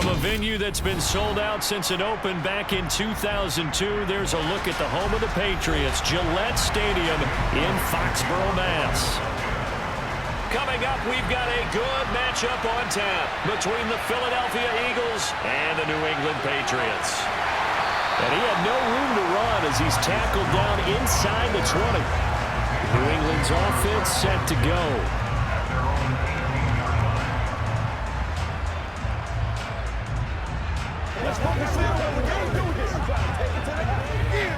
From a venue that's been sold out since it opened back in 2002, there's a look at the home of the Patriots, Gillette Stadium in Foxborough, Mass. Coming up, we've got a good matchup on tap between the Philadelphia Eagles and the New England Patriots. And he had no room to run as he's tackled down inside the 20. New England's offense set to go. Let's focus in. We're going to do this. Take it to the end.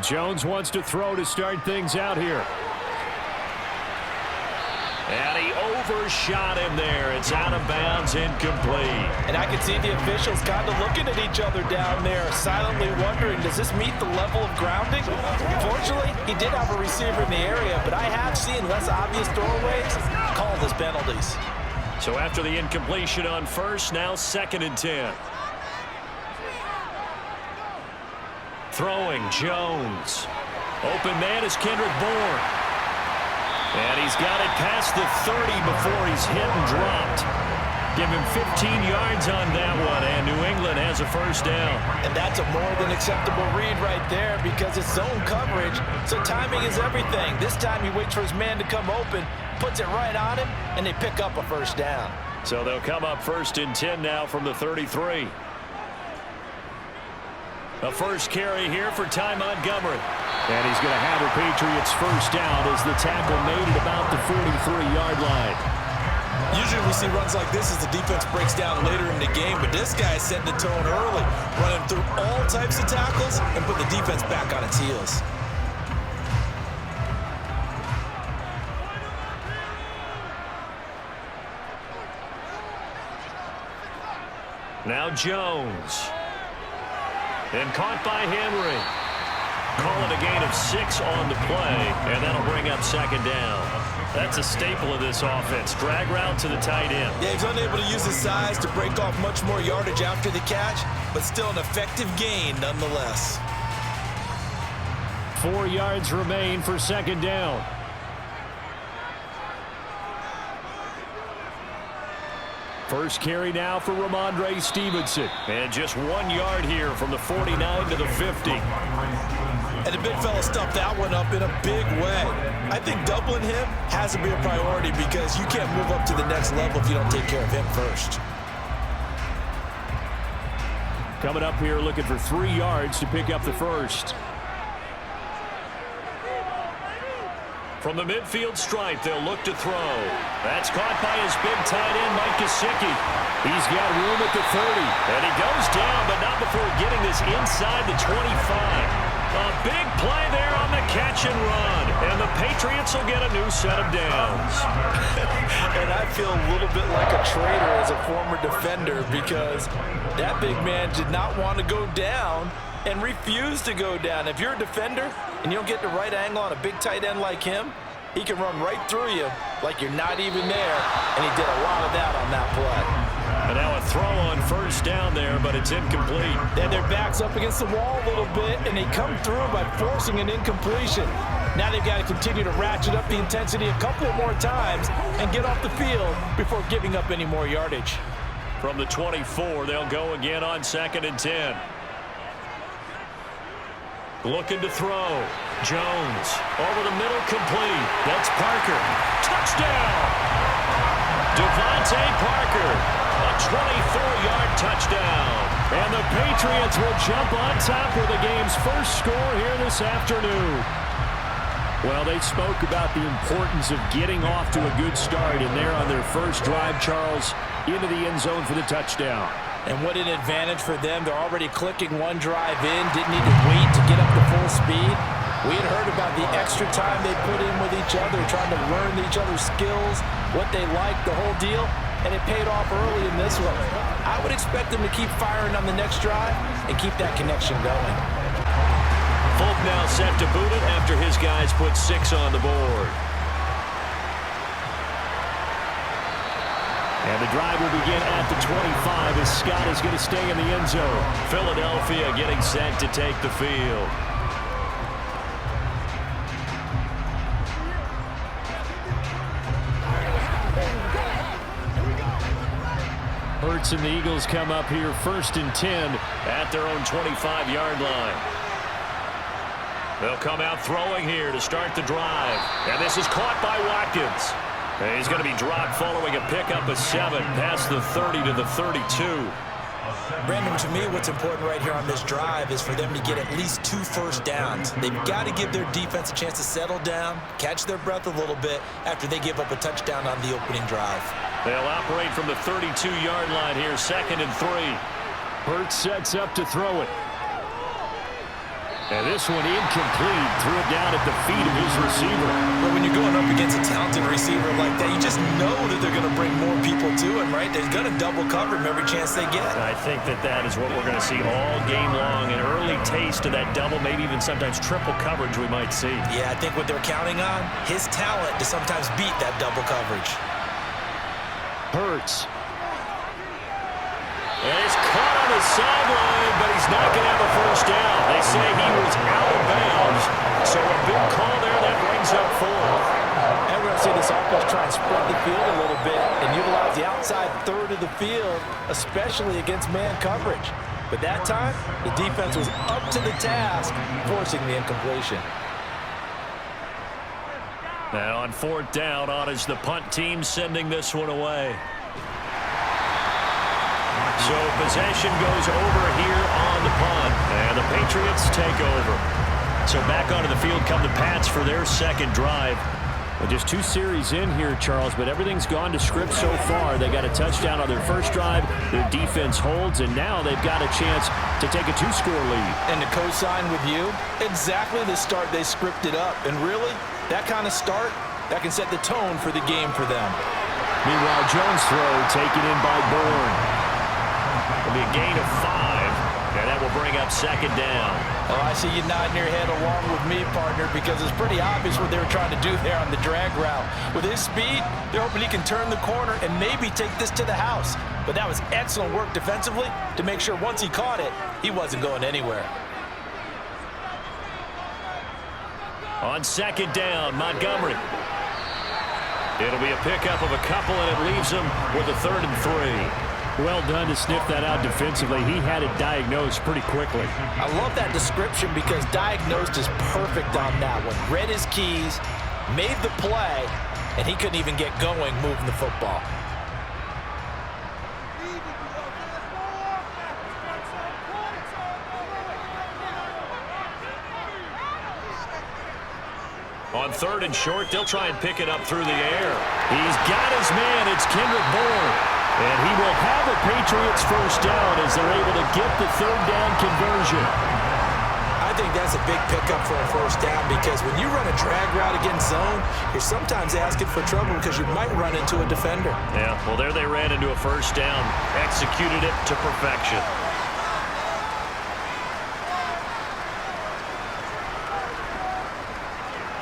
Jones wants to throw to start things out here. And he overshot him there. It's out of bounds, incomplete. And I can see the officials kind of looking at each other down there, silently wondering, does this meet the level of grounding? Fortunately, he did have a receiver in the area, but I have seen less obvious throwaways called as penalties. So after the incompletion on first, now 2nd and 10. Throwing, Jones. Open man is Kendrick Bourne. And he's got it past the 30 before he's hit and dropped. Give him 15 yards on that one, and New England has a first down. And that's a more than acceptable read right there because it's zone coverage, so timing is everything. This time he waits for his man to come open, puts it right on him, and they pick up a first down. So they'll come up 1st and 10 now from the 33. A first carry here for Ty Montgomery. And he's going to have a Patriots first down as the tackle made it about the 43-yard line. Usually we see runs like this as the defense breaks down later in the game, but this guy is setting the tone early, running through all types of tackles and put the defense back on its heels. Now Jones. And caught by Henry. Call it a gain of 6 on the play, and that'll bring up 2nd down. That's a staple of this offense. Drag route to the tight end. Yeah, he's unable to use his size to break off much more yardage after the catch, but still an effective gain nonetheless. 4 yards remain for 2nd down. First carry now for Ramondre Stevenson. And just 1 yard here from the 49 to the 50. And the big fella stuffed that one up in a big way. I think doubling him has to be a priority because you can't move up to the next level if you don't take care of him first. Coming up here looking for 3 yards to pick up the first. From the midfield stripe, they'll look to throw. That's caught by his big tight end, Mike Gesicki. He's got room at the 30. And he goes down, but not before getting this inside the 25. A big play there on the catch and run. And the Patriots will get a new set of downs. And I feel a little bit like a traitor as a former defender because that big man did not want to go down and refused to go down. If you're a defender and you don't get the right angle on a big tight end like him, he can run right through you like you're not even there, and he did a lot of that on that play. And now a throw on first down there, but it's incomplete. Then their back's up against the wall a little bit, and they come through by forcing an incompletion. Now they've got to continue to ratchet up the intensity a couple more times and get off the field before giving up any more yardage. From the 24, they'll go again on 2nd and 10. Looking to throw. Jones over the middle, complete. That's Parker. Touchdown! Devontae Parker. A 24-yard touchdown. And the Patriots will jump on top with the game's first score here this afternoon. Well, they spoke about the importance of getting off to a good start, and they're on their first drive, Charles, into the end zone for the touchdown. And what an advantage for them. They're already clicking one drive in, didn't need to wait to get up to full speed. We had heard about the extra time they put in with each other, trying to learn each other's skills, what they liked, the whole deal, and it paid off early in this one. I would expect them to keep firing on the next drive and keep that connection going. Folk now set to boot it after his guys put 6 on the board. And the drive will begin at the 25 as Scott is going to stay in the end zone. Philadelphia getting set to take the field. Patriots, and the Eagles come up here 1st and 10 at their own 25-yard line. They'll come out throwing here to start the drive. And this is caught by Watkins. And he's going to be dropped following a pickup of 7 past the 30 to the 32. Brandon, to me, what's important right here on this drive is for them to get at least 2 first downs. They've got to give their defense a chance to settle down, catch their breath a little bit after they give up a touchdown on the opening drive. They'll operate from the 32-yard line here, 2nd and 3. Hurts sets up to throw it. And this one incomplete. Threw it down at the feet of his receiver. But when you're going up against a talented receiver like that, you just know that they're going to bring more people to him, right? They're going to double cover him every chance they get. I think that is what we're going to see all game long. An early taste of that double, maybe even sometimes triple coverage we might see. Yeah, I think what they're counting on, his talent to sometimes beat that double coverage. Hurts. And it's caught on the sideline, but he's not going to have a first down. They say he was out of bounds. So a big call there that brings up 4. And we're going to see this offense try and spread the field a little bit and utilize the outside third of the field, especially against man coverage. But that time, the defense was up to the task, forcing the incompletion. Now on 4th down, on is the punt team sending this one away. So possession goes over here on the punt, and the Patriots take over. So back onto the field come the Pats for their 2nd drive. Well, just 2 series in here, Charles, but everything's gone to script so far. They got a touchdown on their first drive. Their defense holds, and now they've got a chance to take a 2-score lead. And to co-sign with you, exactly the start they scripted up. And really, that kind of start, that can set the tone for the game for them. Meanwhile, Jones' throw taken in by Bourne. It'll be a gain of 5, and that will bring up 2nd down. Oh, I see you nodding your head along with me, partner, because it's pretty obvious what they were trying to do there on the drag route. With his speed, they're hoping he can turn the corner and maybe take this to the house. But that was excellent work defensively to make sure once he caught it, he wasn't going anywhere. On 2nd down, Montgomery. It'll be a pickup of a couple, and it leaves him with a 3rd and 3. Well done to sniff that out defensively. He had it diagnosed pretty quickly. I love that description because diagnosed is perfect on that one. Read his keys, made the play, and he couldn't even get going moving the football. On 3rd and short, they'll try and pick it up through the air. He's got his man. It's Kendrick Bourne. And he will have a Patriots first down as they're able to get the 3rd down conversion. I think that's a big pickup for a first down because when you run a drag route against zone, you're sometimes asking for trouble because you might run into a defender. Yeah, well, there they ran into a first down. Executed it to perfection.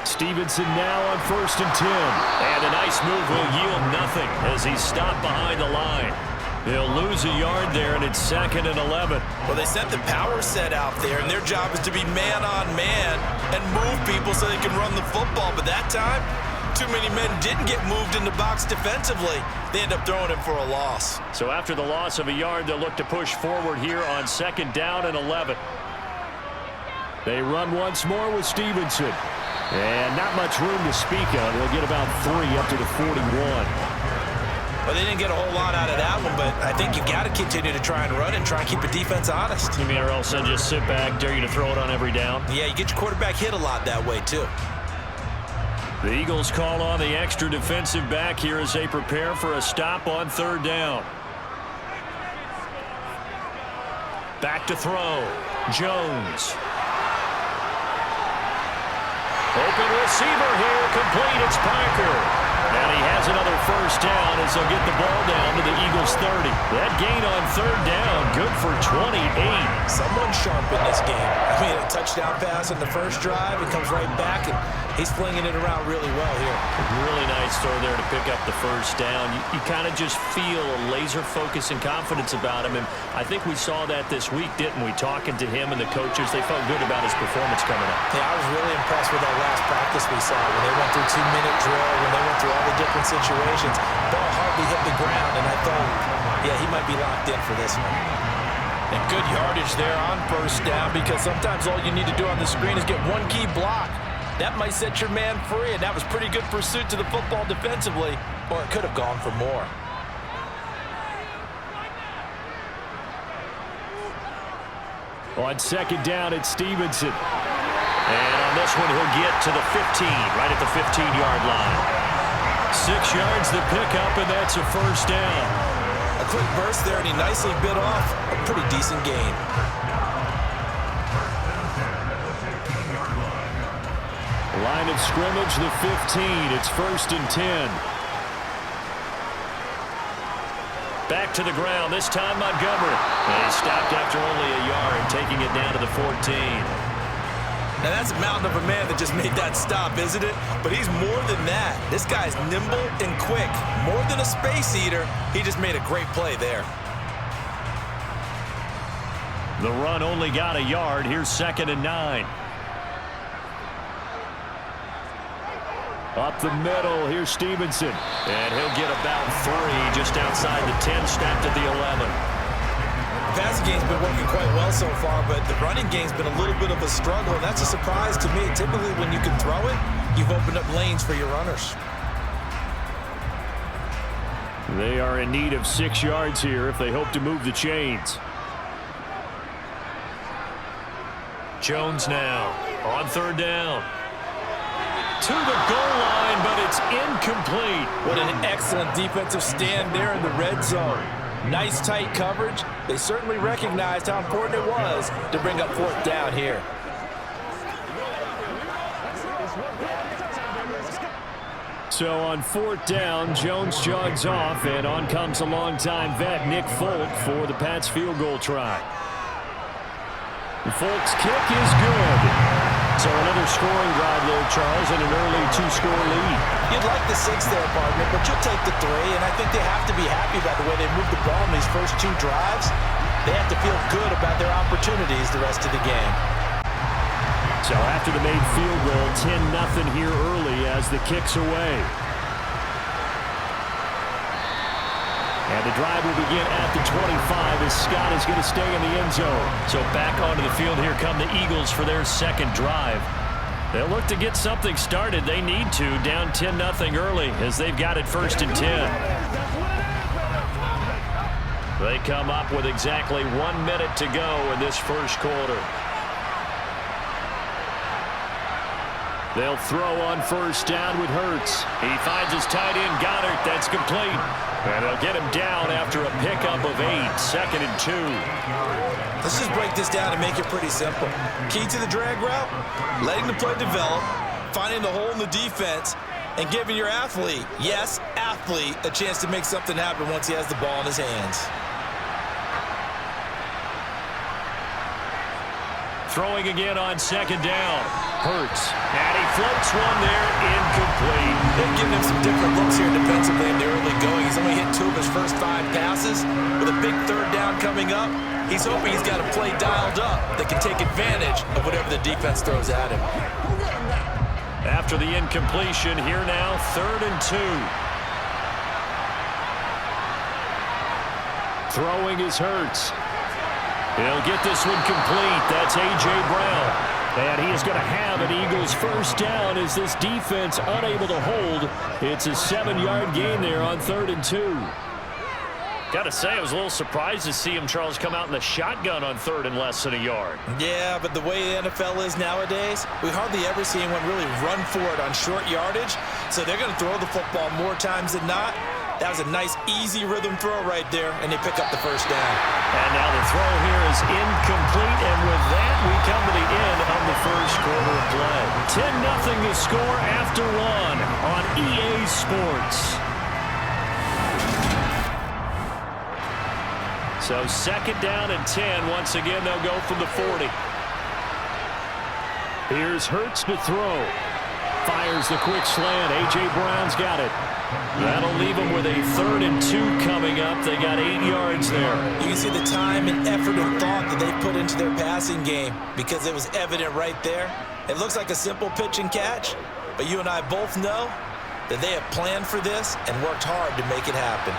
Stevenson now on 1st and 10. And a nice move will yield nothing as he's stopped behind the line. He'll lose a yard there, and it's 2nd and 11. Well, they sent the power set out there, and their job is to be man-on-man and move people so they can run the football. But that time, too many men didn't get moved in the box defensively. They end up throwing him for a loss. So after the loss of a yard, they'll look to push forward here on 2nd down and 11. They run once more with Stevenson. And not much room to speak of. They'll get about 3 up to the 41. Well, they didn't get a whole lot out of that one, but I think you've got to continue to try and run and try and keep the defense honest. You mean or else they'll just sit back, dare you to throw it on every down? Yeah, you get your quarterback hit a lot that way, too. The Eagles call on the extra defensive back here as they prepare for a stop on 3rd down. Back to throw. Jones. Open receiver here, complete, it's Parker. And he has another first down as they'll get the ball down to the Eagles' 30. That gain on 3rd down, good for 28. Someone sharp in this game. I mean, a touchdown pass in the first drive, it comes right back, and he's flinging it around really well here. Really nice throw there to pick up the first down. You kind of just feel a laser focus and confidence about him, and I think we saw that this week, didn't we? Talking to him and the coaches, they felt good about his performance coming up. Yeah, I was really impressed with that last practice we saw when they went through 2-minute drill, when they went through all the different situations. Ball hardly hit the ground, and I thought, yeah, he might be locked in for this one. And good yardage there on first down, because sometimes all you need to do on the screen is get one key block. That might set your man free, and that was pretty good pursuit to the football defensively, or it could have gone for more. On second down, it's Stevenson. And on this one, he'll get to the 15, right at the 15-yard line. 6 yards the pickup, and that's a first down. A quick burst there, and he nicely bit off a pretty decent gain. Line of scrimmage, the 15. It's 1st and 10. Back to the ground, this time Montgomery. And he stopped after only a yard, taking it down to the 14. Now that's a mountain of a man that just made that stop, isn't it? But he's more than that. This guy's nimble and quick. More than a space eater, he just made a great play there. The run only got a yard. Here's 2nd and 9. Up the middle, here's Stevenson. And he'll get about 3 just outside the 10, snapped at the 11. The passing game's been working quite well so far, but the running game's been a little bit of a struggle, and that's a surprise to me. Typically, when you can throw it, you've opened up lanes for your runners. They are in need of 6 yards here if they hope to move the chains. Jones now on 3rd down. To the goal line, but it's incomplete. What an excellent defensive stand there in the red zone. Nice tight coverage. They certainly recognized how important it was to bring up 4th down here. So on 4th down, Jones jogs off, and on comes a longtime vet, Nick Folk, for the Pats field goal try. Folk's kick is good. So another scoring drive there, Charles, and an early 2-score lead. You'd like the 6 there, partner, but you'll take the 3, and I think they have to be happy about the way they moved the ball in these first 2 drives. They have to feel good about their opportunities the rest of the game. So after the made field goal, 10-0 here early as the kick's away. And the drive will begin at the 25 as Scott is going to stay in the end zone. So back onto the field, here come the Eagles for their 2nd drive. They'll look to get something started. They need to, down 10-0 early as they've got it 1st and 10. They come up with exactly 1 minute to go in this first quarter. They'll throw on 1st down with Hurts. He finds his tight end, Goddard. That's complete. And they'll get him down after a pickup of 8, 2nd and 2. Let's just break this down and make it pretty simple. Key to the drag route, letting the play develop, finding the hole in the defense, and giving your athlete, yes, athlete, a chance to make something happen once he has the ball in his hands. Throwing again on 2nd down. Hurts. And he floats one there, incomplete. They're giving him some different looks here defensively in the early going. He's only hit 2 of his first 5 passes. With a big 3rd down coming up, he's hoping he's got a play dialed up that can take advantage of whatever the defense throws at him. After the incompletion, here now, 3rd and 2. Throwing is Hurts. He'll get this one complete. That's A.J. Brown. And he is going to have an Eagles 1st down as this defense unable to hold. It's a 7-yard gain there on 3rd and 2. Got to say, I was a little surprised to see him, Charles, come out in the shotgun on 3rd and less than a yard. Yeah, but the way the NFL is nowadays, we hardly ever see anyone really run for it on short yardage. So they're going to throw the football more times than not. That was a nice, easy rhythm throw right there, and they pick up the 1st down. And now the throw here is incomplete, and with that, we come to the end of the first quarter of play. 10-0 the score after 1 on EA Sports. So 2nd down and 10. Once again, they'll go from the 40. Here's Hurts to throw. Fires the quick slant. A.J. Brown's got it. That'll leave them with a 3rd and 2 coming up. They got 8 yards there. You can see the time and effort and thought that they put into their passing game because it was evident right there. It looks like a simple pitch and catch, but you and I both know that they have planned for this and worked hard to make it happen.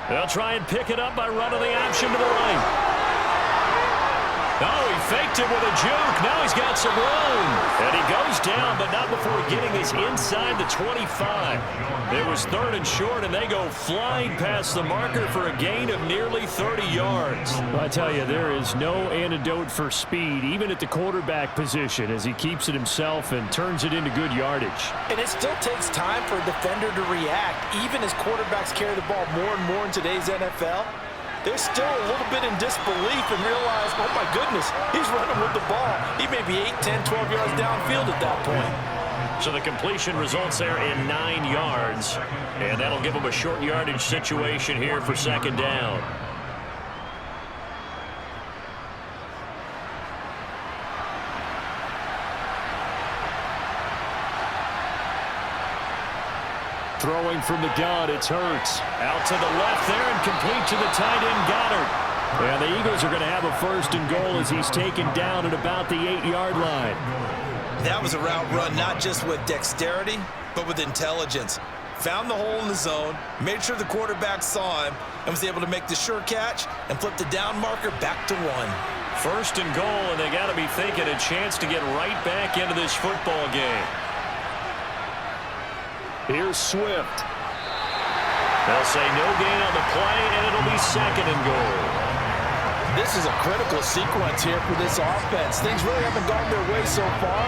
They'll try and pick it up by running the option to the right. Oh, he faked it with a juke. Now he's got some room. And he goes down, but not before getting his inside the 25. It was 3rd and short, and they go flying past the marker for a gain of nearly 30 yards. I tell you, there is no antidote for speed, even at the quarterback position, as he keeps it himself and turns it into good yardage. And it still takes time for a defender to react, even as quarterbacks carry the ball more and more in today's NFL. They're still a little bit in disbelief and realize, oh my goodness, he's running with the ball. He may be 8, 10, 12 yards downfield at that point. So the completion results there in 9 yards, and that'll give them a short yardage situation here for 2nd down. Throwing from the gun, it's Hurts. Out to the left there and complete to the tight end, Goddard. And the Eagles are going to have a 1st and goal as he's taken down at about the 8-yard line. That was a route run not just with dexterity, but with intelligence. Found the hole in the zone, made sure the quarterback saw him, and was able to make the sure catch and flip the down marker back to 1. 1st and goal, and they got to be thinking a chance to get right back into this football game. Here's Swift. They'll say no gain on the play, and it'll be 2nd and goal. This is a critical sequence here for this offense. Things really haven't gone their way so far.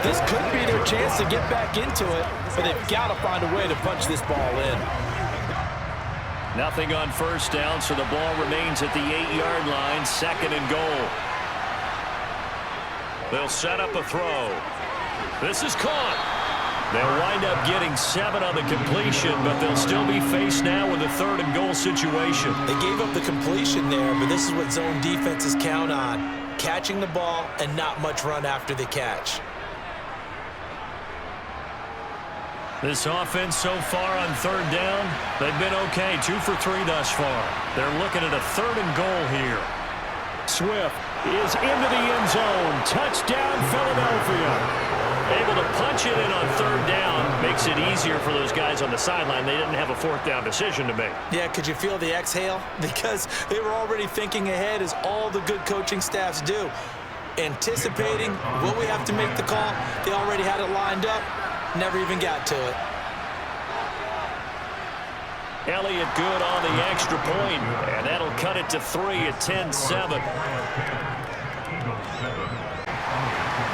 This could be their chance to get back into it, but they've got to find a way to punch this ball in. Nothing on 1st down, so the ball remains at the 8-yard line, 2nd and goal. They'll set up a throw. This is caught. They'll wind up getting 7 on the completion, but they'll still be faced now with a 3rd and goal situation. They gave up the completion there, but this is what zone defenses count on. Catching the ball and not much run after the catch. This offense so far on 3rd down, they've been okay. 2 for 3 thus far. They're looking at a 3rd and goal here. Swift is into the end zone. Touchdown, Philadelphia. Able to punch it in on 3rd down. Makes it easier for those guys on the sideline. They didn't have a 4th down decision to make. Yeah, could you feel the exhale? Because they were already thinking ahead, as all the good coaching staffs do. Anticipating, will we have to make the call? They already had it lined up. Never even got to it. Elliott good on the extra point, and that'll cut it to 3 at 10-7.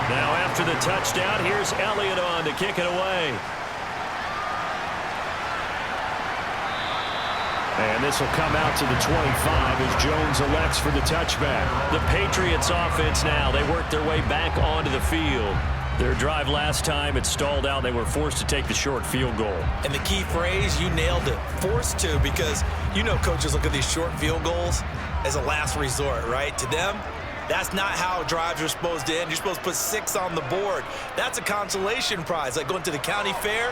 Now after the touchdown, here's Elliott on to kick it away. And this will come out to the 25 as Jones elects for the touchback. The Patriots offense now, they work their way back onto the field. Their drive last time, it stalled out. They were forced to take the short field goal. And the key phrase, you nailed it, forced to, because you know coaches look at these short field goals as a last resort, right? To them, that's not how drives are supposed to end. You're supposed to put 6 on the board. That's a consolation prize, like going to the county fair.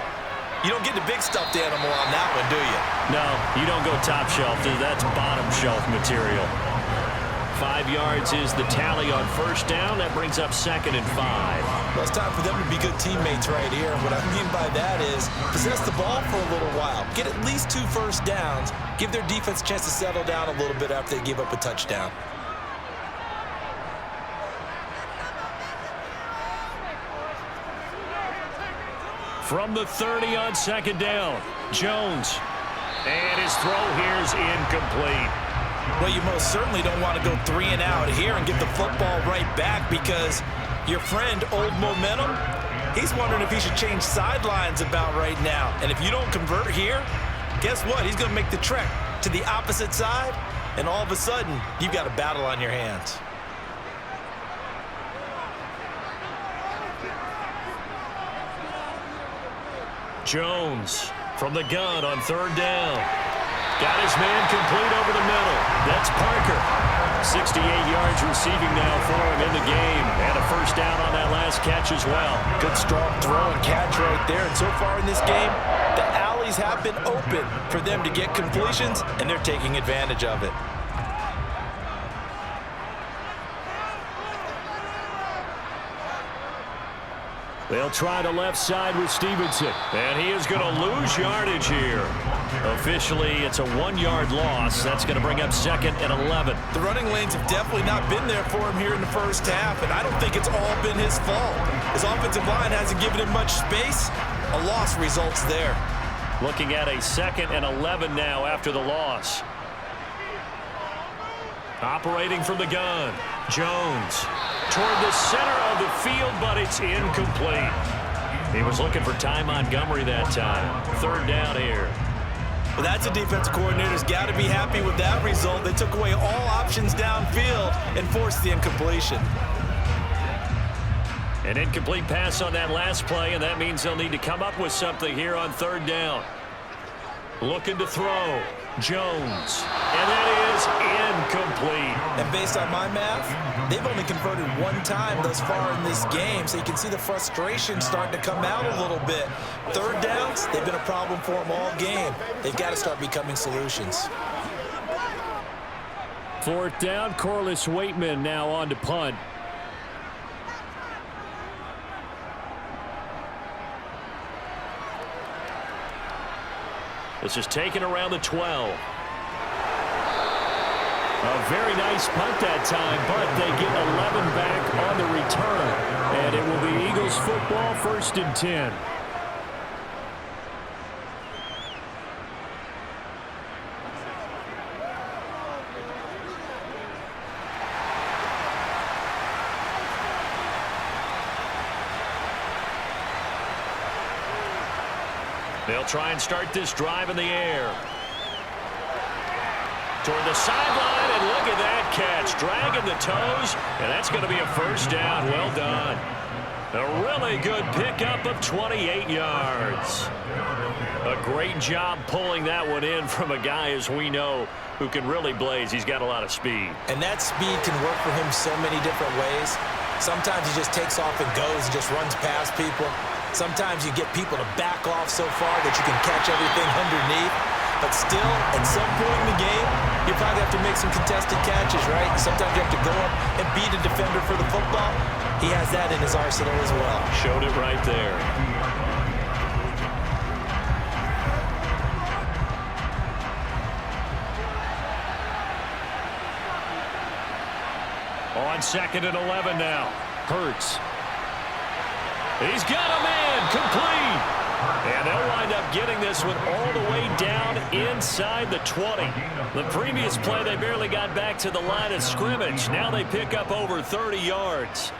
You don't get the big stuffed animal on that one, do you? No, you don't go top shelf. That's bottom shelf material. 5 yards is the tally on 1st down. That brings up 2nd and 5. Well, it's time for them to be good teammates right here. And what I mean by that is possess the ball for a little while. Get at least 2 first downs. Give their defense a chance to settle down a little bit after they give up a touchdown. From the 30 on 2nd down, Jones. And his throw here is incomplete. Well, you most certainly don't want to go 3 and out here and get the football right back, because your friend, Old Momentum, he's wondering if he should change sidelines about right now. And if you don't convert here, guess what? He's going to make the trek to the opposite side, and all of a sudden, you've got a battle on your hands. Jones from the gun on 3rd down. Got his man complete over the middle. That's Parker. 68 yards receiving now for him in the game. And a 1st down on that last catch as well. Good strong throw and catch right there. And so far in this game, the alleys have been open for them to get completions, and they're taking advantage of it. They'll try the left side with Stevenson. And he is going to lose yardage here. Officially, it's a 1-yard loss. That's going to bring up 2nd and 11. The running lanes have definitely not been there for him here in the first half, and I don't think it's all been his fault. His offensive line hasn't given him much space. A loss results there. Looking at a 2nd and 11 now after the loss. Operating from the gun, Jones toward the center of the field, but it's incomplete. He was looking for Ty Montgomery that time. 3rd down here. Well, that's a defensive coordinator's got to be happy with that result. They took away all options downfield and forced the incompletion. An incomplete pass on that last play, and that means they'll need to come up with something here on 3rd down. Looking to throw. Jones. And that is incomplete. And based on my math, they've only converted 1 time thus far in this game, so you can see the frustration starting to come out a little bit. 3rd downs, they've been a problem for them all game. They've got to start becoming solutions. 4th down, Corliss Waitman now on to punt. This is taken around the 12. A very nice punt that time, but they get 11 back on the return. And it will be Eagles football, 1st and 10. They'll try and start this drive in the air. Toward the sideline, and look at that catch. Dragging the toes, and that's going to be a 1st down. Well done. A really good pickup of 28 yards. A great job pulling that one in from a guy, as we know, who can really blaze. He's got a lot of speed. And that speed can work for him so many different ways. Sometimes he just takes off and goes and just runs past people. Sometimes you get people to back off so far that you can catch everything underneath. But still, at some point in the game, you probably have to make some contested catches, right? Sometimes you have to go up and beat a defender for the football. He has that in his arsenal as well. Showed it right there. On 2nd and 11 now. Hurts. He's got a man complete. And they'll wind up getting this one all the way down inside the 20. The previous play, they barely got back to the line of scrimmage. Now they pick up over 30 yards.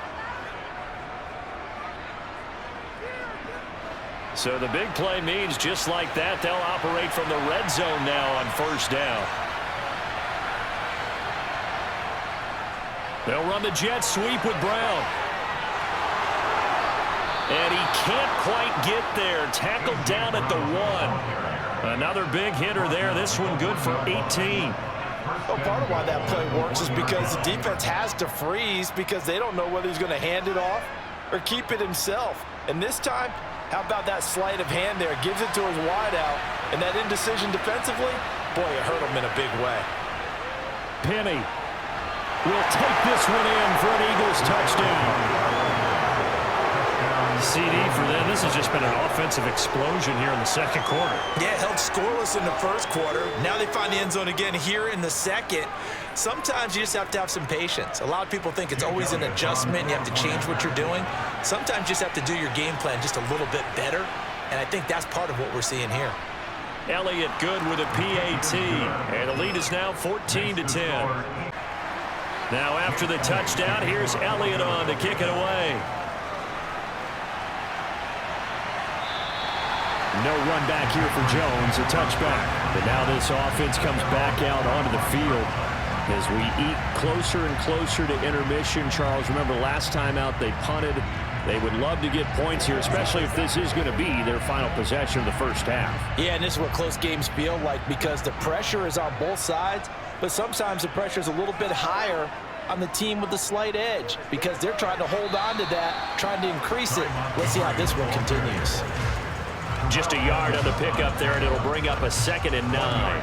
So the big play means just like that, they'll operate from the red zone now on 1st down. They'll run the jet sweep with Brown. And he can't quite get there. Tackled down at the 1. Another big hitter there. This one good for 18. Well, part of why that play works is because the defense has to freeze because they don't know whether he's going to hand it off or keep it himself. And this time, how about that sleight of hand there? Gives it to his wideout. And that indecision defensively, boy, it hurt him in a big way. Penny will take this one in for an Eagles touchdown. CD for them. This has just been an offensive explosion here in the 2nd quarter. Yeah, held scoreless in the 1st quarter. Now they find the end zone again here in the 2nd. Sometimes you just have to have some patience. A lot of people think it's always an adjustment. You have to change what you're doing. Sometimes you just have to do your game plan just a little bit better. And I think that's part of what we're seeing here. Elliott good with a PAT. And the lead is now 14-10. Now after the touchdown, here's Elliott on to kick it away. No run back here for Jones, a touchback. But now this offense comes back out onto the field as we eat closer and closer to intermission. Charles, remember last time out they punted. They would love to get points here, especially if this is going to be their final possession of the 1st half. Yeah, and this is what close games feel like because the pressure is on both sides, but sometimes the pressure is a little bit higher on the team with the slight edge because they're trying to hold on to that, trying to increase it. Let's see how this one continues. Just a yard on the pickup there, and it'll bring up a 2nd and 9.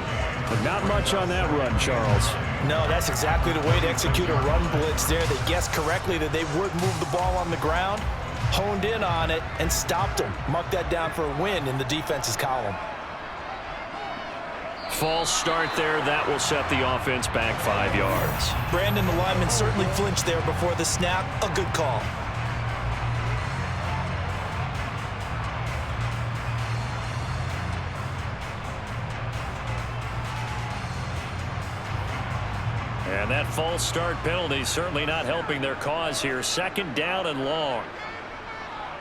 But not much on that run, Charles. No, that's exactly the way to execute a run blitz there. They guessed correctly that they would move the ball on the ground, honed in on it and stopped him. Mark that down for a win in the defense's column. False start there. That will set the offense back 5 yards. Brandon, the lineman certainly flinched there before the snap. A good call. And that false start penalty certainly not helping their cause here. 2nd down and long.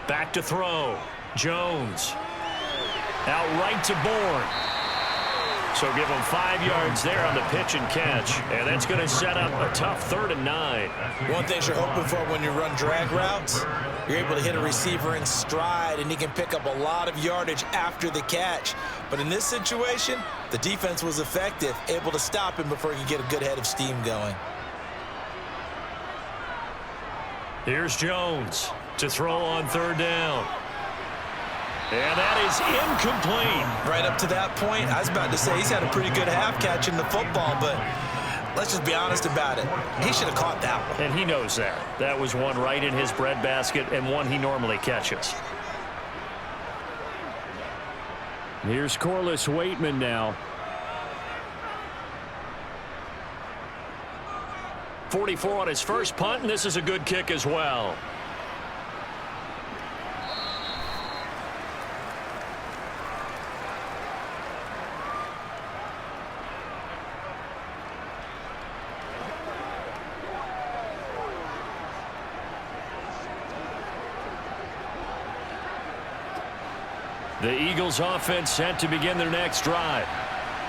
Back to throw. Jones. Out right to Bourne. So give them 5 yards there on the pitch and catch. And that's going to set up a tough 3rd and 9. One thing you're hoping for when you run drag routes, you're able to hit a receiver in stride, and he can pick up a lot of yardage after the catch. But in this situation, the defense was effective, able to stop him before he could get a good head of steam going. Here's Jones to throw on 3rd down. And that is incomplete. Right up to that point, I was about to say he's had a pretty good half catching the football, but let's just be honest about it. He should have caught that one. And he knows that. That was one right in his breadbasket and one he normally catches. Here's Corliss Waitman now. 44 on his first punt, and this is a good kick as well. The Eagles offense set to begin their next drive.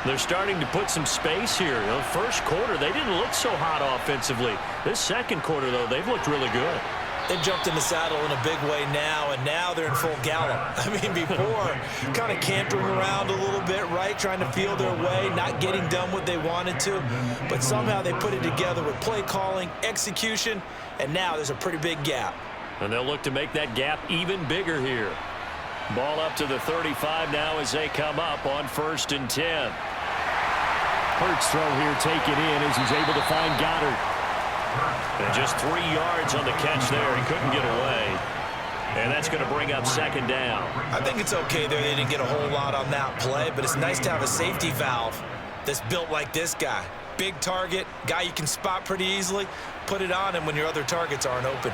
They're starting to put some space here. The first quarter, they didn't look so hot offensively. This second quarter, though, they've looked really good. They've jumped in the saddle in a big way now, and now they're in full gallop. I mean, before, kind of cantering around a little bit, right, trying to feel their way, not getting done what they wanted to. But somehow they put it together with play calling, execution, and now there's a pretty big gap. And they'll look to make that gap even bigger here. Ball up to the 35 now as they come up on 1st and 10. Hurts throw here taken in as he's able to find Goddard. And just 3 yards on the catch there. He couldn't get away. And that's going to bring up 2nd down. I think it's okay there. They didn't get a whole lot on that play, but it's nice to have a safety valve that's built like this guy. Big target, guy you can spot pretty easily. Put it on him when your other targets aren't open.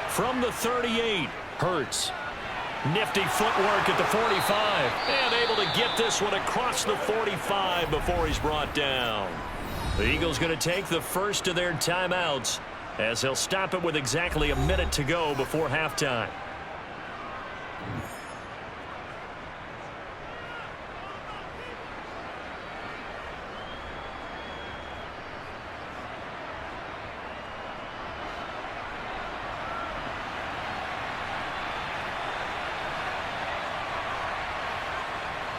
From the 38, Hurts. Nifty footwork at the 45. And able to get this one across the 45 before he's brought down. The Eagles going to take the first of their timeouts as they'll stop it with exactly a minute to go before halftime.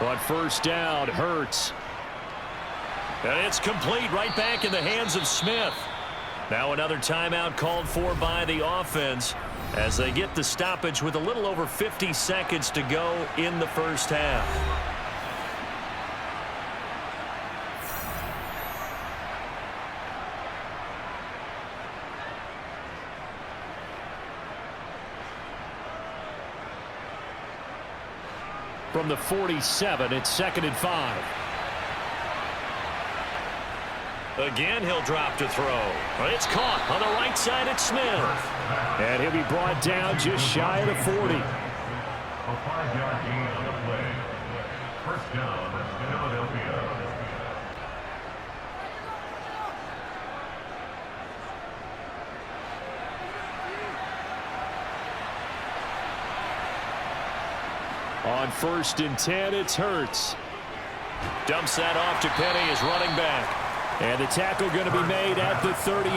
On 1st down, Hurts. And it's complete right back in the hands of Smith. Now another timeout called for by the offense as they get the stoppage with a little over 50 seconds to go in the first half. From the 47, it's 2nd and 5. Again, he'll drop to throw. It's caught on the right side at Smith. And he'll be brought down just shy of the 40. A 5-yard gain on the play. 1st down, Philadelphia. On 1st and 10, it's Hurts. Dumps that off to Penny as running back. And the tackle going to be made at the 38.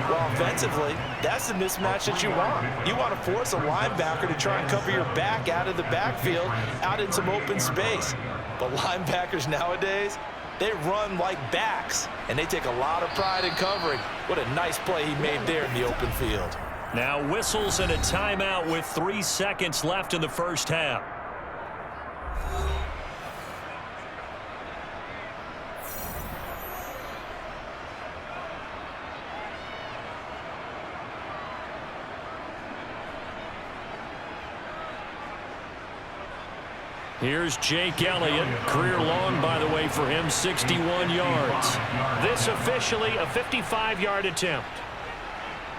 Well, offensively, that's the mismatch that you want. You want to force a linebacker to try and cover your back out of the backfield, out in some open space. But linebackers nowadays, they run like backs, and they take a lot of pride in covering. What a nice play he made there in the open field. Now whistles and a timeout with 3 seconds left in the first half. Here's Jake Elliott. Career long, by the way, for him, 61 yards. This officially a 55-yard attempt.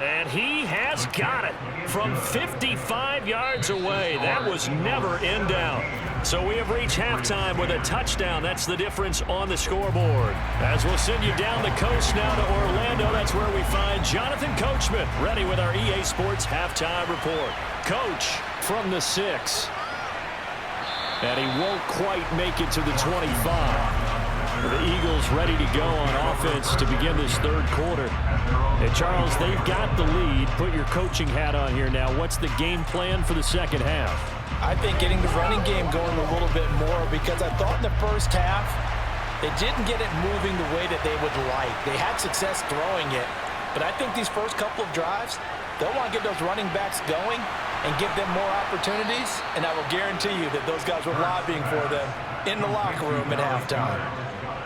And he has got it from 55 yards away. That was never in doubt. So we have reached halftime with a touchdown. That's the difference on the scoreboard. As we'll send you down the coast now to Orlando, that's where we find Jonathan Coachman, ready with our EA Sports halftime report. Coach from the 6. And he won't quite make it to the 25. The Eagles ready to go on offense to begin this third quarter. And Charles, they've got the lead. Put your coaching hat on here now. What's the game plan for the second half? I think getting the running game going a little bit more, because I thought in the first half they didn't get it moving the way that they would like. They had success throwing it, but I think these first couple of drives, they'll want to get those running backs going and give them more opportunities, and I will guarantee you that those guys were lobbying for them in the locker room at halftime.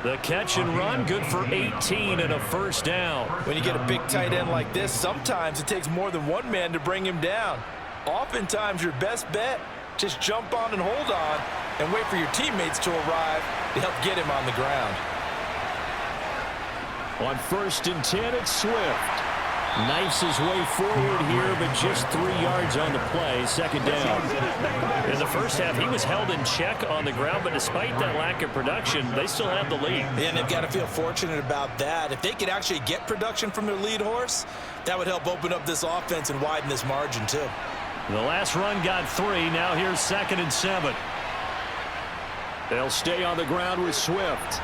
The catch and run, good for 18 and a first down. When you get a big tight end like this, sometimes it takes more than one man to bring him down. Oftentimes, your best bet, just jump on and hold on and wait for your teammates to arrive to help get him on the ground. On 1st and 10, it's Swift. Knifes his way forward here, but just 3 yards on the play, second down. In the first half, he was held in check on the ground, but despite that lack of production, they still have the lead. And they've got to feel fortunate about that. If they could actually get production from their lead horse, that would help open up this offense and widen this margin, too. The last run got 3. Now here's 2nd and 7. They'll stay on the ground with Swift.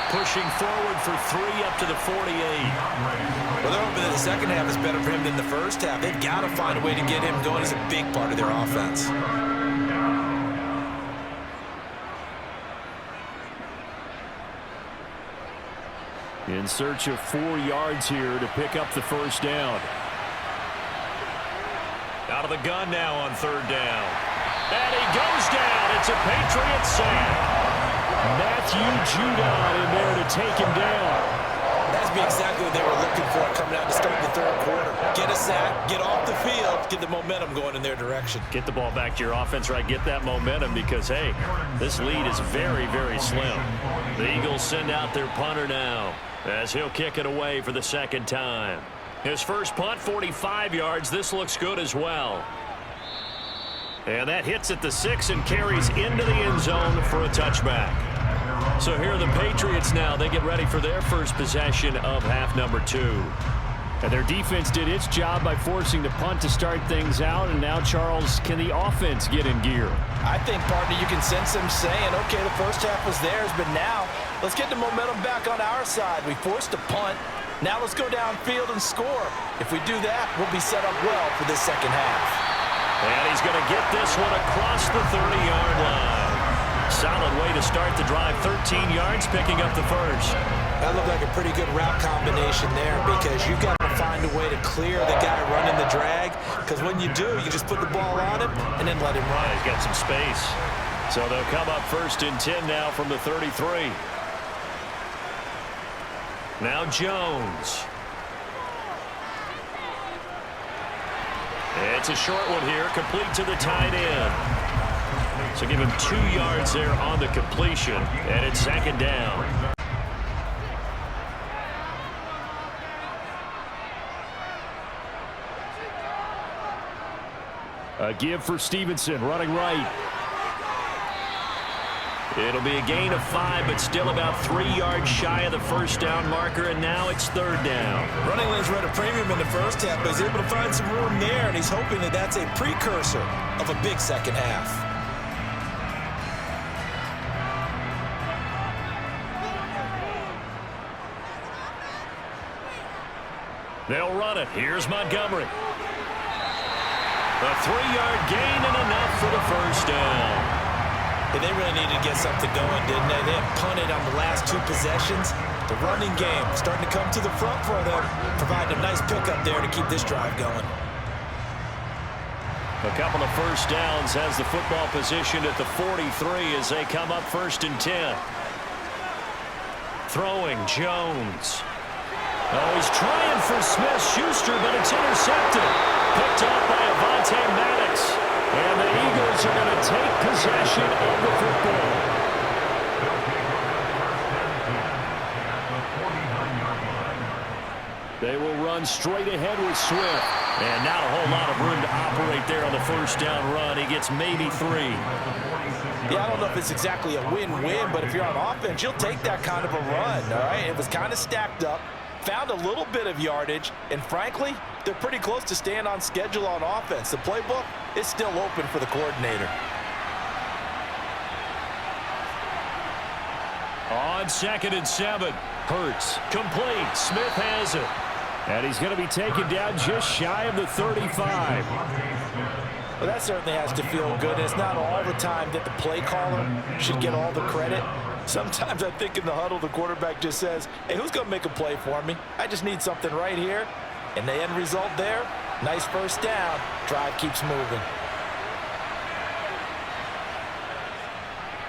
Pushing forward for 3 up to the 48. Well, they're hoping that the second half is better for him than the first half. They've got to find a way to get him going. He's a big part of their offense. In search of 4 yards here to pick up the first down. Out of the gun now on 3rd down. And he goes down. It's a Patriots sack. Matthew Judon in there to take him down. That's exactly what they were looking for coming out to start the third quarter. Get a sack, get off the field, get the momentum going in their direction. Get the ball back to your offense, right? Get that momentum because, hey, this lead is very, very slim. The Eagles send out their punter now as he'll kick it away for the second time. His first punt, 45 yards. This looks good as well. And that hits at the 6 and carries into the end zone for a touchback. So here are the Patriots now. They get ready for their first possession of half number 2. And their defense did its job by forcing the punt to start things out. And now, Charles, can the offense get in gear? I think, partner, you can sense them saying, okay, the first half was theirs, but now let's get the momentum back on our side. We forced a punt. Now let's go downfield and score. If we do that, we'll be set up well for this second half. And he's going to get this one across the 30-yard line. Solid way to start the drive. 13 yards, picking up the first. That looked like a pretty good route combination there, because you've got to find a way to clear the guy running the drag, because when you do, you just put the ball on him and then let him run. He's got some space. So they'll come up 1st and 10 now from the 33. Now Jones. It's a short one here, complete to the tight end. So give him 2 yards there on the completion, and it's 2nd down. A give for Stevenson, running right. It'll be a gain of 5, but still about 3 yards shy of the first down marker, and now it's 3rd down. Running lanes were at a premium in the first half, but he's able to find some room there, and he's hoping that that's a precursor of a big second half. They'll run it. Here's Montgomery. A 3-yard gain and enough for the first down. And they really needed to get something going, didn't they? They had punted on the last 2 possessions. The running game starting to come to the front for them, providing a nice pickup there to keep this drive going. A couple of first downs has the football positioned at the 43 as they come up 1st and 10. Throwing Jones. Oh, he's trying for Smith-Schuster, but it's intercepted. Picked off by Avonte Maddox. And the Eagles are going to take possession of the run straight ahead with Swift. And not a whole lot of room to operate there on the first down run. He gets maybe 3. Yeah, I don't know if it's exactly a win-win, but if you're on offense, you'll take that kind of a run, all right? It was kind of stacked up, found a little bit of yardage, and frankly, they're pretty close to staying on schedule on offense. The playbook is still open for the coordinator. On 2nd and 7, Hurts complete. Smith has it. And he's going to be taken down just shy of the 35. Well, that certainly has to feel good. It's not all the time that the play caller should get all the credit. Sometimes I think in the huddle, the quarterback just says, hey, who's going to make a play for me? I just need something right here. And the end result there, nice first down. Drive keeps moving.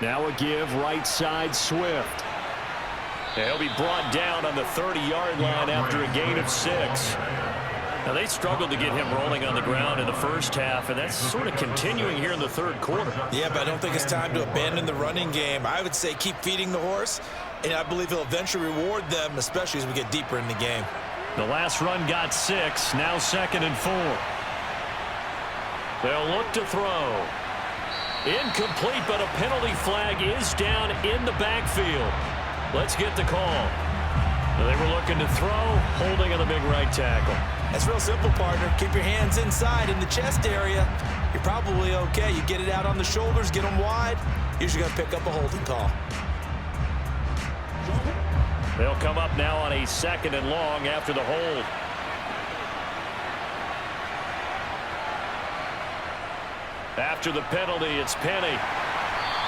Now a give right side Swift. He'll be brought down on the 30-yard line after a gain of 6. Now, they struggled to get him rolling on the ground in the first half, and that's sort of continuing here in the third quarter. Yeah, but I don't think it's time to abandon the running game. I would say keep feeding the horse, and I believe he'll eventually reward them, especially as we get deeper in the game. The last run got 6, now 2nd and 4. They'll look to throw. Incomplete, but a penalty flag is down in the backfield. Let's get the call. They were looking to throw, holding on the big right tackle. That's real simple, partner. Keep your hands inside in the chest area. You're probably okay. You get it out on the shoulders, get them wide. Usually going to pick up a holding call. They'll come up now on a 2nd and long after the hold. After the penalty, it's Penny.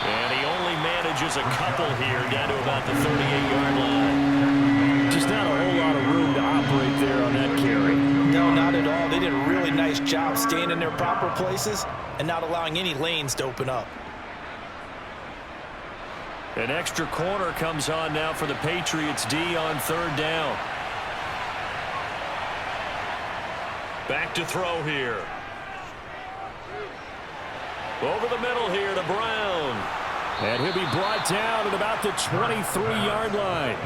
And he only manages a couple here down to about the 38-yard line. Just not a whole lot of room to operate there on that carry. No, not at all. They did a really nice job staying in their proper places and not allowing any lanes to open up. An extra corner comes on now for the Patriots D on 3rd down. Back to throw here. Over the middle here to Brown. And he'll be brought down at about the 23-yard line.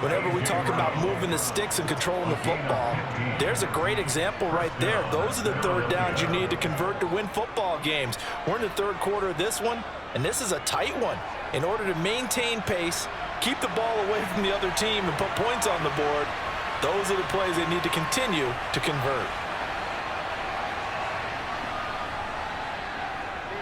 Whenever we talk about moving the sticks and controlling the football, there's a great example right there. Those are the 3rd downs you need to convert to win football games. We're in the 3rd quarter of this one, and this is a tight one. In order to maintain pace, keep the ball away from the other team, and put points on the board, those are the plays they need to continue to convert.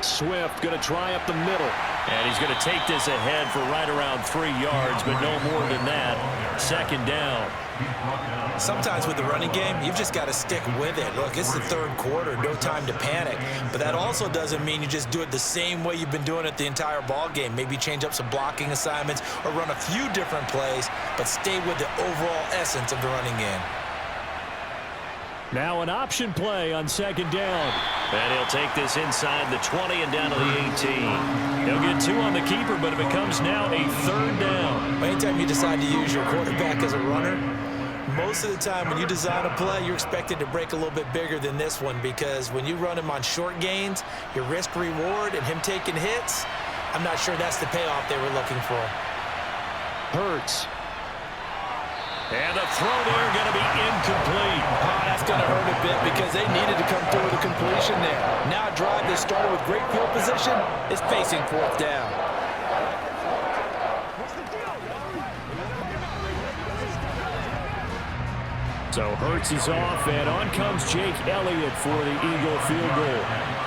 Swift going to try up the middle. And he's going to take this ahead for right around 3 yards, but no more than that. 2nd down. Sometimes with the running game, you've just got to stick with it. Look, it's the 3rd quarter, no time to panic. But that also doesn't mean you just do it the same way you've been doing it the entire ball game. Maybe change up some blocking assignments or run a few different plays, but stay with the overall essence of the running game. Now an option play on 2nd down. And he'll take this inside the 20 and down to the 18. He'll get 2 on the keeper, but it becomes now a 3rd down. Anytime you decide to use your quarterback as a runner, most of the time when you design a play, you're expected to break a little bit bigger than this one, because when you run him on short gains, your risk-reward and him taking hits, I'm not sure that's the payoff they were looking for. Hurts. And the throw there going to be incomplete. Oh, that's going to hurt a bit because they needed to come through with a completion there. Now a drive that started with great field position is facing 4th down. So Hurts is off, and on comes Jake Elliott for the Eagle field goal.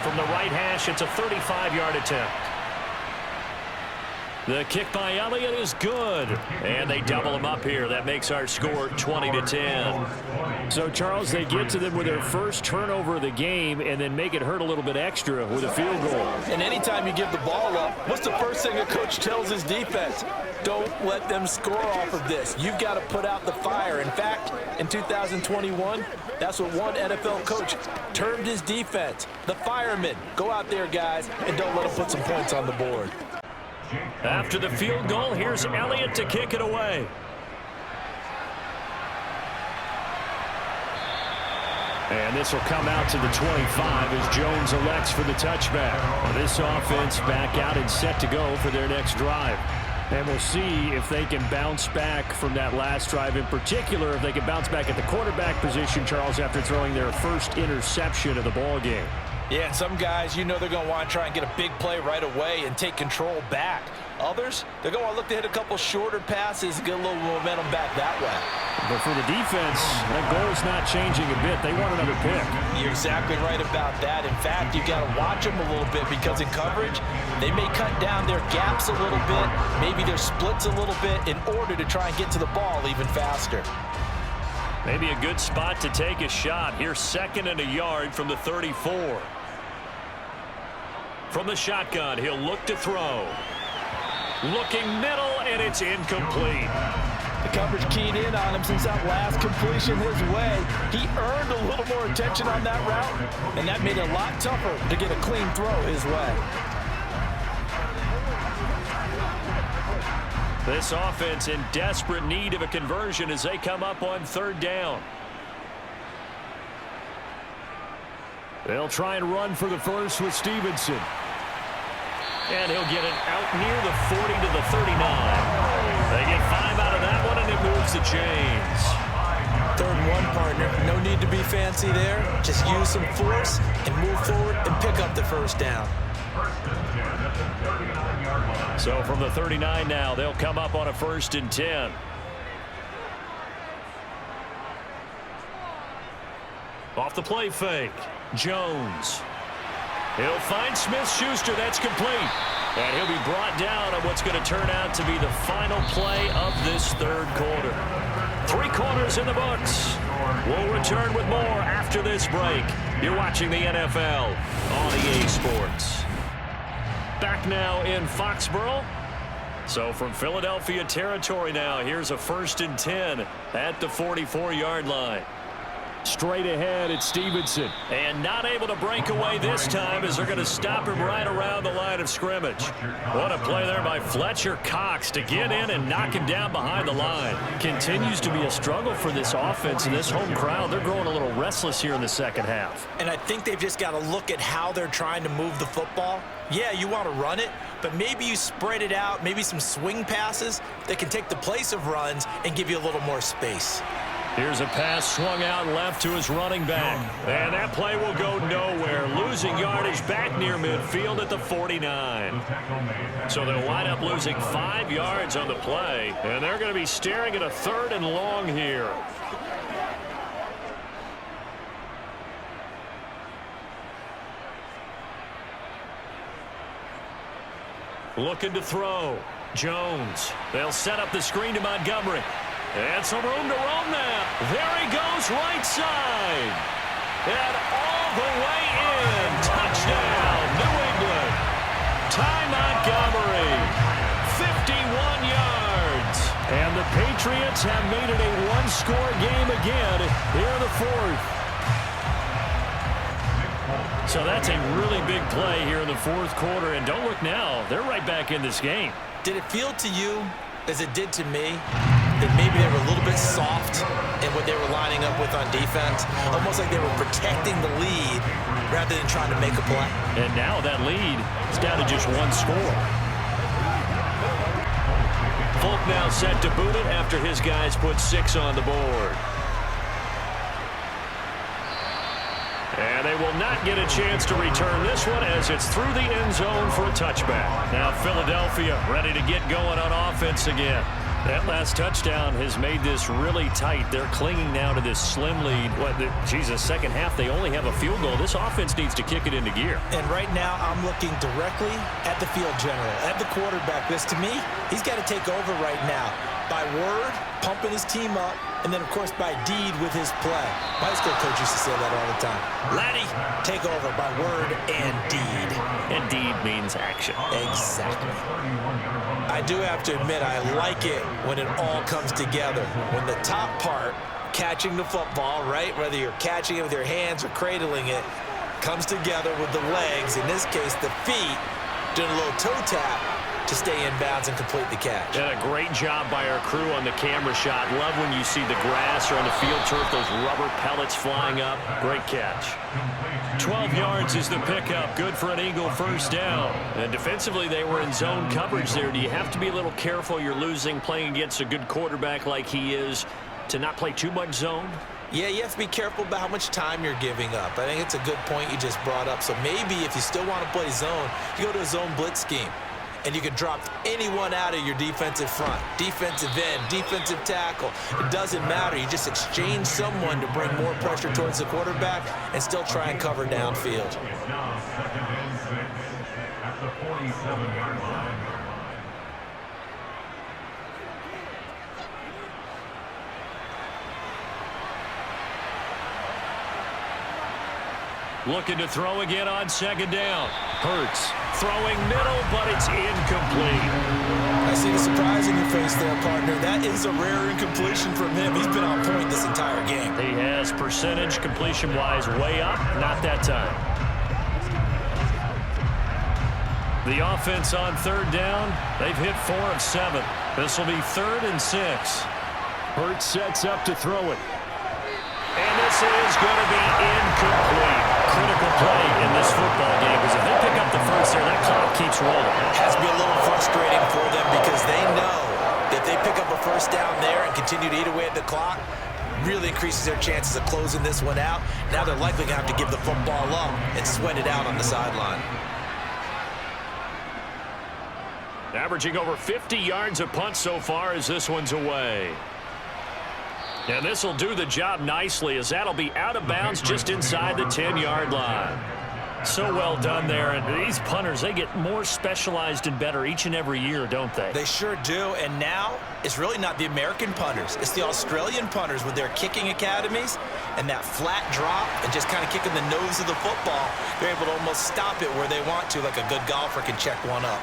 From the right hash, it's a 35-yard attempt. The kick by Elliott is good. And they double him up here. That makes our score 20-10. So, Charles, they get to them with their first turnover of the game and then make it hurt a little bit extra with a field goal. And anytime you give the ball up, what's the first thing a coach tells his defense? Don't let them score off of this. You've got to put out the fire. In fact, in 2021, that's what one NFL coach termed his defense. The firemen. Go out there, guys, and don't let them put some points on the board. After the field goal, here's Elliott to kick it away. And this will come out to the 25 as Jones elects for the touchback. This offense back out and set to go for their next drive. And we'll see if they can bounce back from that last drive, in particular, if they can bounce back at the quarterback position, Charles, after throwing their first interception of the ball game. Yeah, and some guys, you know they're going to want to try and get a big play right away and take control back. Others, they're going to want to look to hit a couple shorter passes and get a little momentum back that way. But for the defense, that goal is not changing a bit. They want another pick. You're exactly right about that. In fact, you've got to watch them a little bit because in coverage, they may cut down their gaps a little bit, maybe their splits a little bit in order to try and get to the ball even faster. Maybe a good spot to take a shot. Here's 2nd and a yard from the 34. From the shotgun, he'll look to throw. Looking middle, and it's incomplete. The coverage keyed in on him since that last completion his way. He earned a little more attention on that route, and that made it a lot tougher to get a clean throw his way. This offense in desperate need of a conversion as they come up on 3rd down. They'll try and run for the first with Stevenson. And he'll get it out near the 40 to the 39. They get 5 out of that one, and it moves the chains. 3rd and 1, partner. No need to be fancy there. Just use some force and move forward and pick up the first down. So from the 39 now, they'll come up on a 1st and 10. Off the play fake, Jones. He'll find Smith-Schuster. That's complete. And he'll be brought down on what's going to turn out to be the final play of this 3rd quarter. 3 quarters in the books. We'll return with more after this break. You're watching the NFL on EA Sports. Back now in Foxborough. So from Philadelphia territory now, here's a 1st and 10 at the 44-yard line. Straight ahead, it's Stevenson. And not able to break away this time as they're going to stop him right around the line of scrimmage. What a play there by Fletcher Cox to get in and knock him down behind the line. Continues to be a struggle for this offense and this home crowd. They're growing a little restless here in the 2nd half. And I think they've just got to look at how they're trying to move the football. Yeah, you want to run it, but maybe you spread it out, maybe some swing passes that can take the place of runs and give you a little more space. Here's a pass swung out left to his running back. And that play will go nowhere. Losing yardage back near midfield at the 49. So they'll wind up losing 5 yards on the play. And they're going to be staring at a 3rd and long here. Looking to throw. Jones. They'll set up the screen to Montgomery. And some room to roam now. There he goes, right side. And all the way in. Touchdown, New England. Ty Montgomery, 51 yards. And the Patriots have made it a 1-score game again here in the 4th. So that's a really big play here in the 4th quarter. And don't look now, they're right back in this game. Did it feel to you, as it did to me, that maybe they were a little bit soft in what they were lining up with on defense? Almost like they were protecting the lead rather than trying to make a play. And now that lead is down to just 1 score. Folk now set to boot it after his guys put 6 on the board. And they will not get a chance to return this one as it's through the end zone for a touchback. Now Philadelphia ready to get going on offense again. That last touchdown has made this really tight. They're clinging now to this slim lead. Second half, they only have a field goal. This offense needs to kick it into gear. And right now, I'm looking directly at the field general, at the quarterback. Because to me, he's got to take over right now. By word, pumping his team up, and then, of course, by deed with his play. My high school coach used to say that all the time. Laddie, take over by word and deed. And deed means action. Exactly. I do have to admit, I like it when it all comes together. When the top part, catching the football, right, whether you're catching it with your hands or cradling it, comes together with the legs, in this case the feet, doing a little toe tap. to stay in bounds and complete the catch. And a great job by our crew on the camera shot. Love when you see the grass or on the field turf, those rubber pellets flying up. Great catch. 12 yards is the pickup. Good for an Eagle first down. And defensively, they were in zone coverage there. Do you have to be a little careful? You're losing, playing against a good quarterback like he is, to not play too much zone? Yeah, you have to be careful about how much time you're giving up. I think it's a good point you just brought up. So maybe if you still want to play zone, you go to a zone blitz scheme. And you can drop anyone out of your defensive front, defensive end, defensive tackle. It doesn't matter. You just exchange someone to bring more pressure towards the quarterback and still try and cover downfield. It's now 2nd and 6 at the 47-yard line. Looking to throw again on 2nd down. Hurts throwing middle, but it's incomplete. I see the surprise in your face there, partner. That is a rare incompletion from him. He's been on point this entire game. He has percentage completion-wise way up. Not that time. The offense on 3rd down. They've hit 4 of 7. This will be 3rd and 6. Hurts sets up to throw it. And this is going to be incomplete. Critical play in this football game, because if they pick up the first there, that clock keeps rolling. It has to be a little frustrating for them because they know that if they pick up a first down there and continue to eat away at the clock, really increases their chances of closing this one out. Now they're likely going to have to give the football up and sweat it out on the sideline. Averaging over 50 yards a punt so far as this one's away. And this will do the job nicely, as that'll be out of bounds just inside the 10-yard line. So well done there. And these punters, they get more specialized and better each and every year, don't they? They sure do. And now it's really not the American punters. It's the Australian punters with their kicking academies and that flat drop and just kind of kicking the nose of the football. They're able to almost stop it where they want to, like a good golfer can check one up.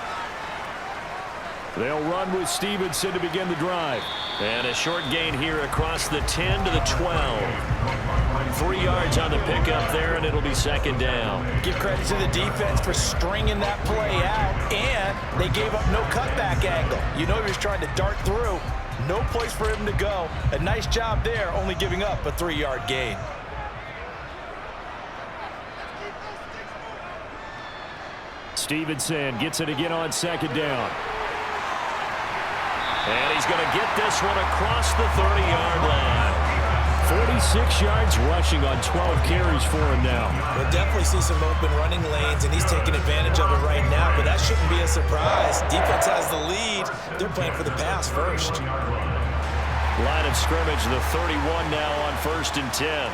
They'll run with Stevenson to begin the drive. And a short gain here across the 10 to the 12. 3 yards on the pickup there, and it'll be 2nd down. Give credit to the defense for stringing that play out, and they gave up no cutback angle. You know he was trying to dart through. No place for him to go. A nice job there, only giving up a 3-yard gain. Stevenson gets it again on 2nd down. And he's going to get this one across the 30-yard line. 46 yards rushing on 12 carries for him now. We'll definitely see some open running lanes, and he's taking advantage of it right now, but that shouldn't be a surprise. Defense has the lead. They're playing for the pass first. Line of scrimmage, the 31 now on 1st and 10.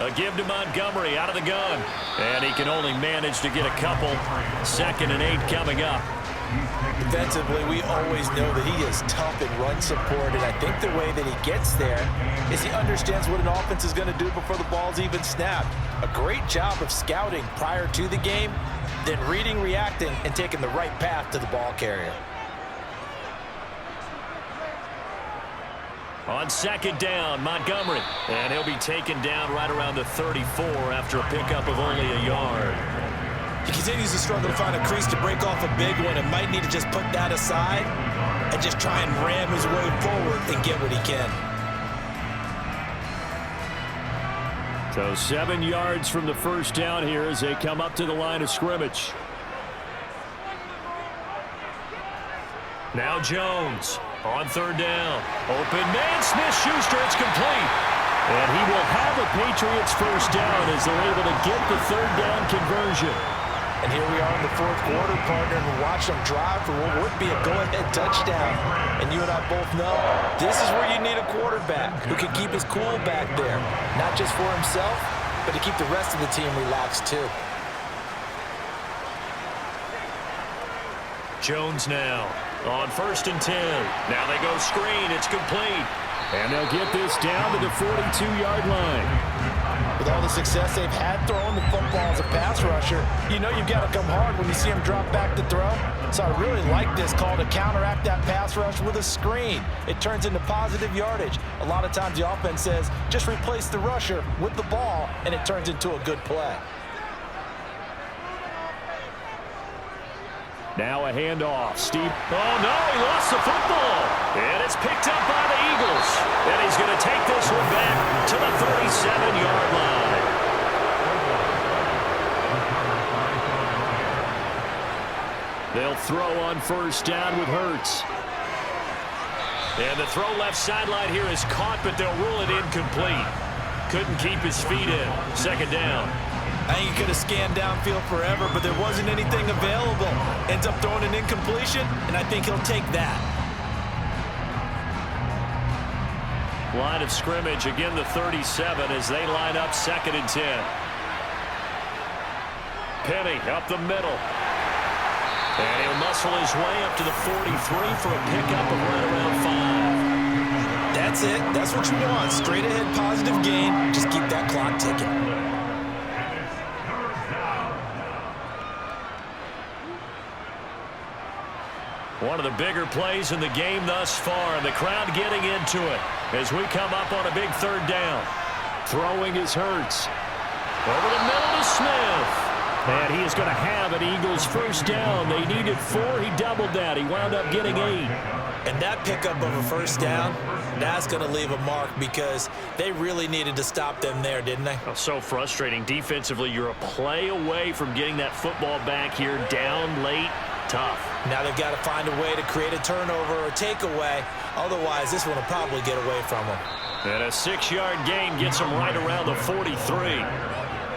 A give to Montgomery out of the gun. And he can only manage to get a couple. 2nd and 8 coming up. Defensively, we always know that he is tough in run support, and I think the way that he gets there is he understands what an offense is going to do before the ball's even snapped. A great job of scouting prior to the game, then reading, reacting, and taking the right path to the ball carrier. On 2nd down, Montgomery. And he'll be taken down right around the 34 after a pickup of only a yard. He continues to struggle to find a crease to break off a big one and might need to just put that aside and just try and ram his way forward and get what he can. So 7 yards from the first down here as they come up to the line of scrimmage. Now Jones on 3rd down. Open man, Smith-Schuster, it's complete. And he will have a Patriots first down as they're able to get the 3rd down conversion. And here we are in the 4th quarter, partner, and we watch them drive for what would be a go-ahead touchdown. And you and I both know this is where you need a quarterback who can keep his cool back there, not just for himself, but to keep the rest of the team relaxed too. Jones now on 1st and 10. Now they go screen. It's complete. And they'll get this down to the 42-yard line. With all the success they've had throwing the football as a pass rusher, you know you've got to come hard when you see him drop back to throw. So I really like this call to counteract that pass rush with a screen. It turns into positive yardage. A lot of times the offense says, just replace the rusher with the ball, and it turns into a good play. Now a handoff. Steve. Oh, no, he lost the football. And it's picked up by the Eagles. And he's going to take this one back to the 37-yard line. They'll throw on first down with Hurts. And the throw left sideline here is caught, but they'll rule it incomplete. Couldn't keep his feet in. Second down. I think he could have scanned downfield forever, but there wasn't anything available. Ends up throwing an incompletion, and I think he'll take that. Line of scrimmage, again the 37 as they line up 2nd and 10. Penny up the middle. And he'll muscle his way up to the 43 for a pickup of right around 5. That's it. That's what you want. Straight ahead positive gain. Just keep that clock ticking. One of the bigger plays in the game thus far, and the crowd getting into it as we come up on a big 3rd down. Throwing is Hurts. Over the middle to Smith. And he is going to have an Eagles first down. They needed 4. He doubled that. He wound up getting 8. And that pickup of a first down, that's going to leave a mark because they really needed to stop them there, didn't they? Oh, so frustrating. Defensively, you're a play away from getting that football back here down late. Tough. Now they've got to find a way to create a turnover or takeaway. Otherwise, this one will probably get away from them. And a 6-yard gain gets them right around the 43.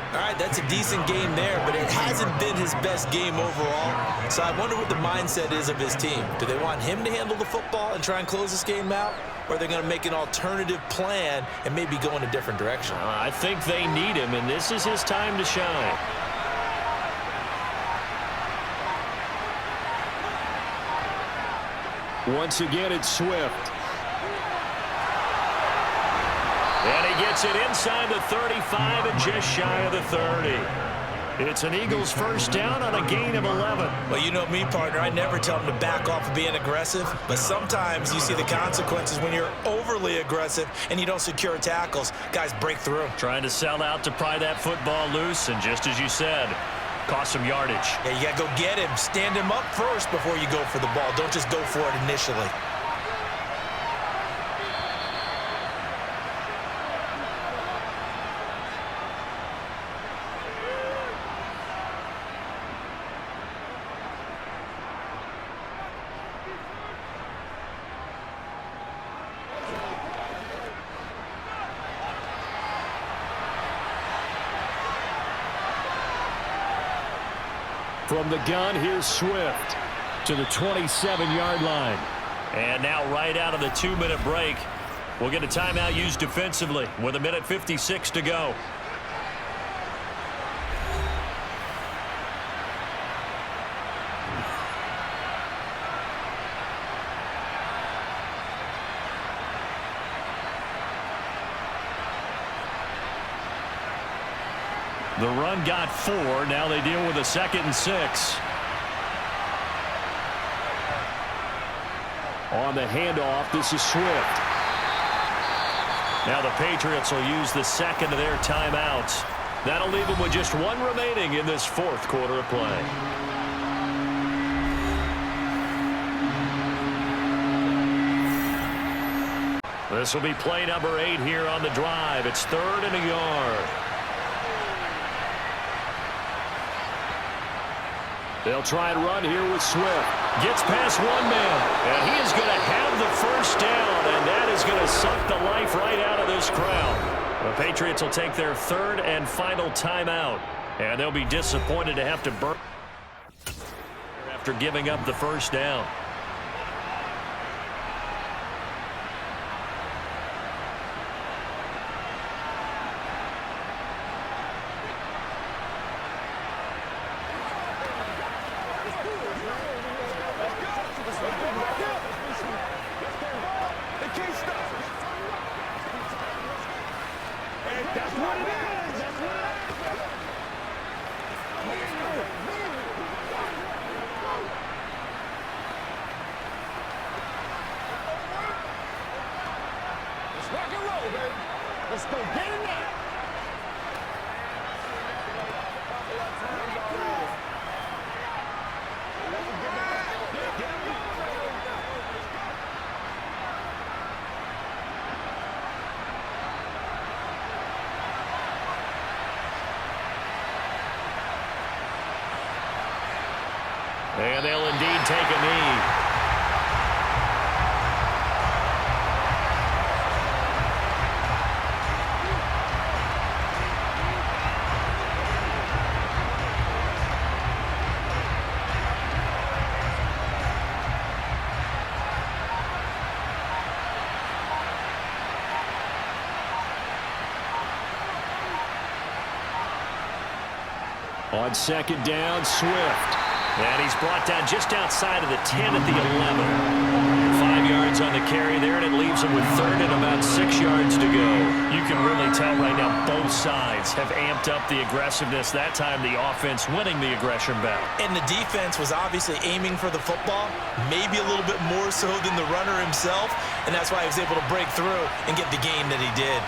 All right, that's a decent game there, but it hasn't been his best game overall. So I wonder what the mindset is of his team. Do they want him to handle the football and try and close this game out? Or are they going to make an alternative plan and maybe go in a different direction? I think they need him, and this is his time to shine. Once again, it's Swift. And he gets it inside the 35 and just shy of the 30. It's an Eagles first down on a gain of 11. Well, you know me, partner. I never tell them to back off of being aggressive. But sometimes you see the consequences when you're overly aggressive and you don't secure tackles. Guys break through. Trying to sell out to pry that football loose, and just as you said, cost some yardage. Yeah, you got to go get him. Stand him up first before you go for the ball. Don't just go for it initially. From the gun, here's Swift to the 27-yard line. And now right out of the 2-minute break, we'll get a timeout used defensively with 1:56 to go. The run got 4. Now they deal with a 2nd and 6. On the handoff, this is Swift. Now the Patriots will use the 2nd of their timeouts. That'll leave them with just 1 remaining in this 4th quarter of play. This will be play number 8 here on the drive. It's 3rd and a yard. They'll try and run here with Swift. Gets past 1 man, and he is going to have the first down, and that is going to suck the life right out of this crowd. The Patriots will take their 3rd and final timeout, and they'll be disappointed to have to burn after giving up the first down. Let's go. Get in there. And they'll indeed take a knee. On second down, Swift. And he's brought down just outside of the 10 at the 11. 5 yards on the carry there, and it leaves him with third and about 6 yards to go. You can really tell right now both sides have amped up the aggressiveness. That time the offense winning the aggression battle. And the defense was obviously aiming for the football, maybe a little bit more so than the runner himself, and that's why he was able to break through and get the gain that he did.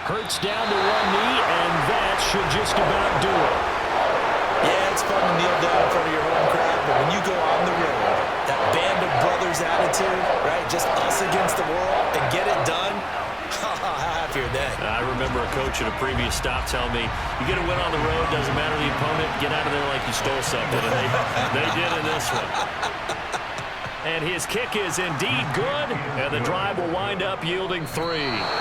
Hurts down to one knee, and that should just about do it. Yeah, it's fun to kneel down in front of your home crowd, but when you go on the road, that band of brothers attitude, right, just us against the world, and get it done, how happy are they? I remember a coach at a previous stop telling me, you get a win on the road, doesn't matter the opponent, get out of there like you stole something, and they did in this one. And his kick is indeed good, and the drive will wind up yielding 3.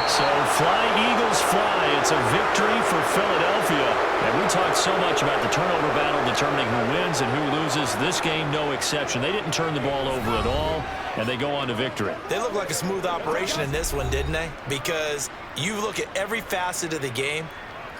So fly, Eagles, fly. It's a victory for Philadelphia. And we talked so much about the turnover battle determining who wins and who loses. This game, no exception. They didn't turn the ball over at all, and they go on to victory. They look like a smooth operation in this one, didn't they? Because you look at every facet of the game,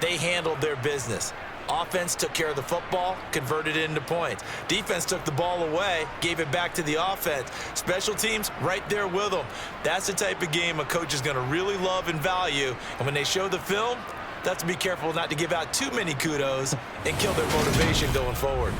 they handled their business. Offense took care of the football, converted it into points. Defense took the ball away, gave it back to the offense. Special teams right there with them. That's the type of game a coach is going to really love and value. And when they show the film, they have to be careful not to give out too many kudos and kill their motivation going forward.